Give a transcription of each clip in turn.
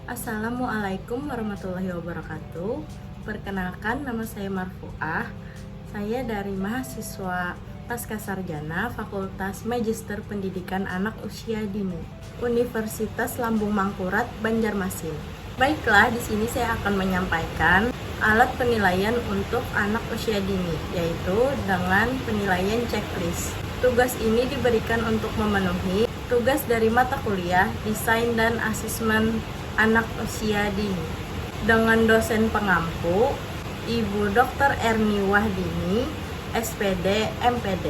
Assalamualaikum warahmatullahi wabarakatuh. Perkenalkan, nama saya Marfuah. Saya dari mahasiswa Pascasarjana Fakultas Magister Pendidikan Anak Usia Dini, Universitas Lambung Mangkurat, Banjarmasin. Baiklah, di sini saya akan menyampaikan alat penilaian untuk anak usia dini, yaitu dengan penilaian checklist. Tugas ini diberikan untuk memenuhi tugas dari mata kuliah Desain dan Asesmen Anak Usia Dini dengan dosen pengampu Ibu Dr. Erni Wahdini, SPD, MPD.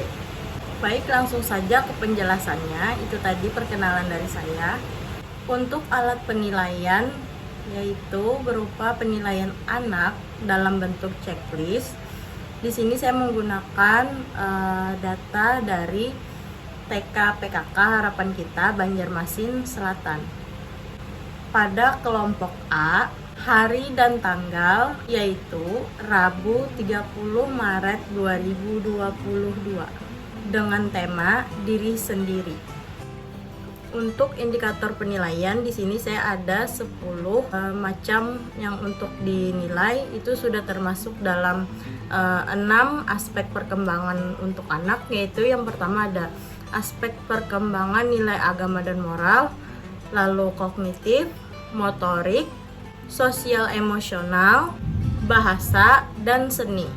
Baik, langsung saja ke penjelasannya. Itu tadi perkenalan dari saya. Untuk alat penilaian yaitu berupa penilaian anak dalam bentuk checklist. Di sini saya menggunakan data dari TK PKK Harapan Kita Banjarmasin Selatan. Pada kelompok A, hari dan tanggal yaitu Rabu 30 Maret 2022 dengan tema diri sendiri. Untuk indikator penilaian di sini saya ada 10 macam yang untuk dinilai, itu sudah termasuk dalam 6 aspek perkembangan untuk anak, yaitu yang pertama ada aspek perkembangan nilai agama dan moral, lalu kognitif, motorik, sosial emosional, bahasa, dan seni.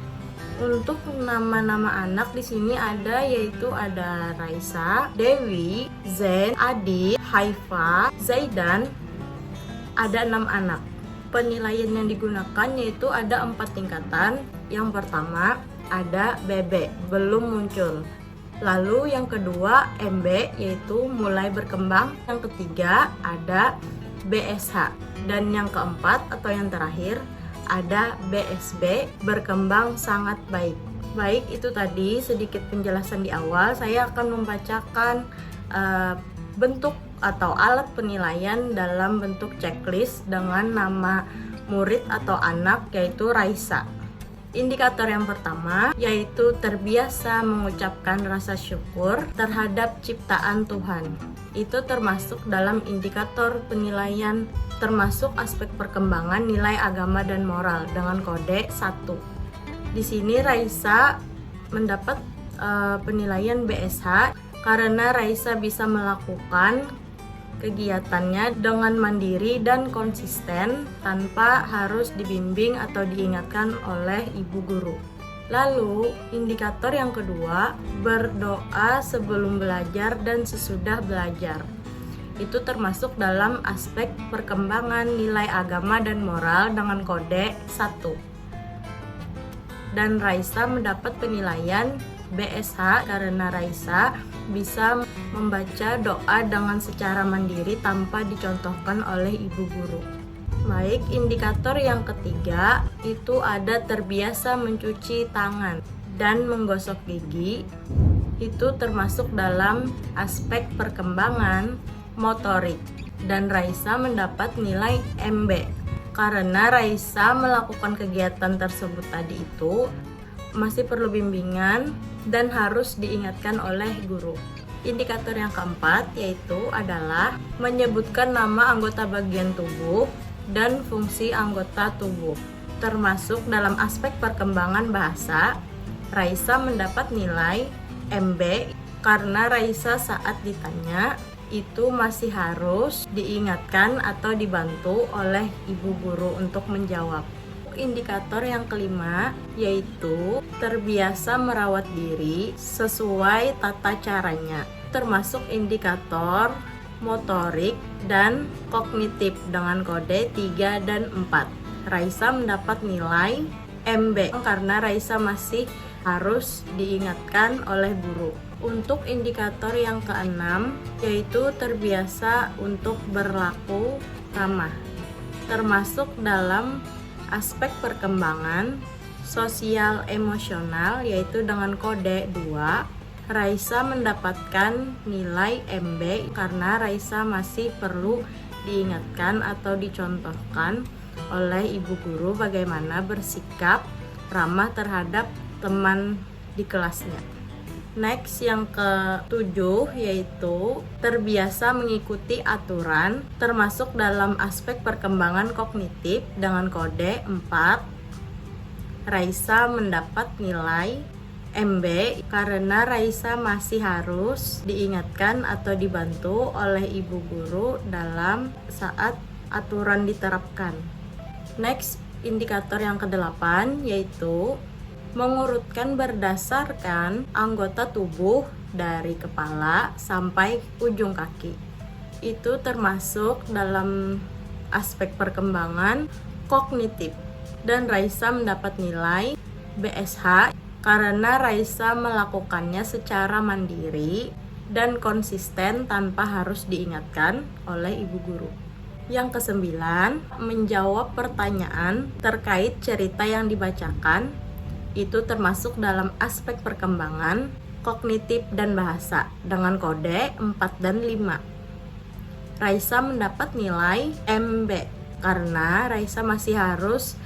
Untuk nama-nama anak di sini yaitu ada Raisa, Dewi, Zen, Adi, Haifa, Zaidan. Ada 6 anak. Penilaian yang digunakan yaitu ada 4 tingkatan. Yang pertama ada BB, belum muncul. Lalu yang kedua MB, yaitu mulai berkembang. Yang ketiga ada BSH. Dan yang keempat atau yang terakhir ada BSB, berkembang sangat baik. Baik, itu tadi sedikit penjelasan di awal. Saya akan membacakan bentuk atau alat penilaian dalam bentuk checklist dengan nama murid atau anak, yaitu Raisa. Indikator yang pertama yaitu terbiasa mengucapkan rasa syukur terhadap ciptaan Tuhan. Itu termasuk dalam indikator penilaian, termasuk aspek perkembangan nilai agama dan moral dengan kode 1. Di sini Raisa mendapat penilaian BSH karena Raisa bisa melakukan kegiatannya dengan mandiri dan konsisten tanpa harus dibimbing atau diingatkan oleh ibu guru. Lalu, indikator yang kedua, berdoa sebelum belajar dan sesudah belajar. Itu termasuk dalam aspek perkembangan nilai agama dan moral dengan kode 1. Dan Raisa mendapat penilaian BSH karena Raisa bisa membaca doa dengan secara mandiri tanpa dicontohkan oleh ibu guru. Baik, indikator yang ketiga itu ada terbiasa mencuci tangan dan menggosok gigi. Itu termasuk dalam aspek perkembangan motorik, dan Raisa mendapat nilai MB karena Raisa melakukan kegiatan tersebut tadi itu masih perlu bimbingan dan harus diingatkan oleh guru. Indikator yang keempat yaitu adalah menyebutkan nama anggota bagian tubuh dan fungsi anggota tubuh. Termasuk dalam aspek perkembangan bahasa, Raisa mendapat nilai MB karena Raisa saat ditanya itu masih harus diingatkan atau dibantu oleh ibu guru untuk menjawab. Indikator yang kelima yaitu terbiasa merawat diri sesuai tata caranya, termasuk indikator motorik dan kognitif dengan kode 3 dan 4. Raisa mendapat nilai MB karena Raisa masih harus diingatkan oleh guru. Untuk indikator yang keenam yaitu terbiasa untuk berlaku ramah, termasuk dalam aspek perkembangan sosial emosional yaitu dengan kode 2. Raisa mendapatkan nilai MB karena Raisa masih perlu diingatkan atau dicontohkan oleh ibu guru bagaimana bersikap ramah terhadap teman di kelasnya. Next, yang ke-7 yaitu terbiasa mengikuti aturan termasuk dalam aspek perkembangan kognitif dengan kode 4. Raisa mendapat nilai MB karena Raisa masih harus diingatkan atau dibantu oleh ibu guru dalam saat aturan diterapkan. Next, indikator yang ke-8 yaitu mengurutkan berdasarkan anggota tubuh dari kepala sampai ujung kaki. Itu termasuk dalam aspek perkembangan kognitif. Dan Raisa mendapat nilai BSH karena Raisa melakukannya secara mandiri dan konsisten tanpa harus diingatkan oleh ibu guru. Yang ke-9, menjawab pertanyaan terkait cerita yang dibacakan. Itu termasuk dalam aspek perkembangan kognitif dan bahasa dengan kode 4 dan 5. Raisa mendapat nilai MB karena Raisa masih harus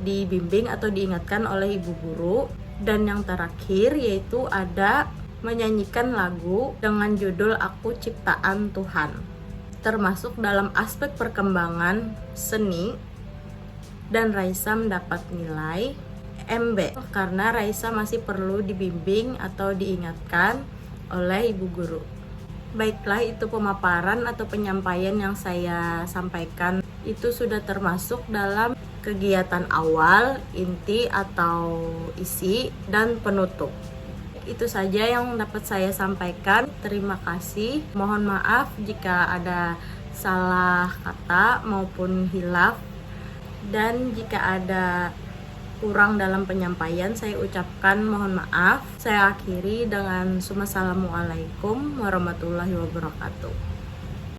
dibimbing atau diingatkan oleh ibu guru. Dan yang terakhir yaitu ada menyanyikan lagu dengan judul Aku Ciptaan Tuhan, termasuk dalam aspek perkembangan seni, dan Raisa mendapat nilai MB karena Raisa masih perlu dibimbing atau diingatkan oleh ibu guru. Baiklah, itu pemaparan atau penyampaian yang saya sampaikan. Itu sudah termasuk dalam kegiatan awal, inti atau isi, dan penutup. Itu saja yang dapat saya sampaikan. Terima kasih. Mohon maaf jika ada salah kata maupun hilaf, dan jika ada kurang dalam penyampaian saya ucapkan mohon maaf. Saya akhiri dengan Assalamualaikum warahmatullahi wabarakatuh.